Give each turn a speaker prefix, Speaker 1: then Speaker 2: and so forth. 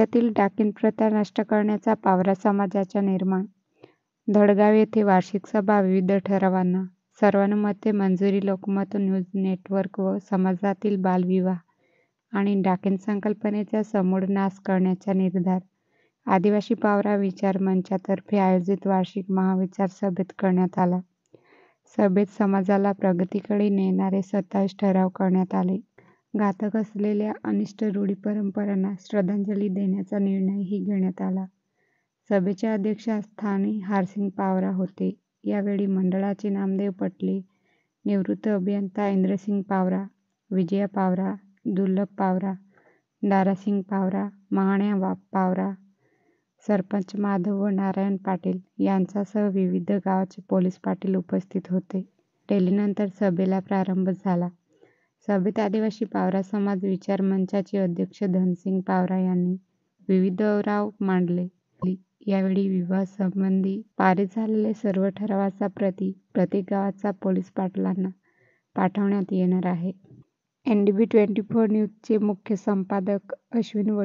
Speaker 1: राज्यातील डाकीण प्रथा नष्ट करण्याचा पावरा समाजाचा निर्माण. धडगाव येथे वार्षिक सभा. विविध ठरावांना सर्वानुमते मंजुरी. लोकमत न्यूज नेटवर्क व समाजातील बालविवाह आणि डाकीण संकल्पनेचा समूळ नाश करण्याचा निर्धार आदिवासी पावरा विचार मंचातर्फे आयोजित वार्षिक महाविचार सभेत करण्यात आला. सभेत समाजाला प्रगतीकडे नेणारे 27 ठराव करण्यात आले. घातक असलेल्या अनिष्ट रूढी परंपरांना श्रद्धांजली देण्याचा निर्णयही घेण्यात आला. सभेच्या अध्यक्षस्थानी हारसिंग पावरा होते. यावेळी मंडळाचे नामदेव पटले, निवृत्त अभियंता इंद्रसिंग पावरा, विजया पावरा, दुर्लभ पावरा, दारासिंग पावरा, महाण्या पावरा, सरपंच माधव व नारायण पाटील यांच्यासह विविध गावाचे पोलीस पाटील उपस्थित होते. रॅलीनंतर सभेला प्रारंभ झाला. सभेत आदिवासी पावरा समाज विचार मंचाचे अध्यक्ष धनसिंग पावरा यांनी विविध ठराव मांडले. यावेळी विवाहासंबंधी पारित झालेल्या सर्व ठरावाच्या प्रती प्रत्येक गावाच्या पोलीस पाटलांना पाठवण्यात येणार आहे. NDB 24 न्यूजचे मुख्य संपादक अश्विन वडवे.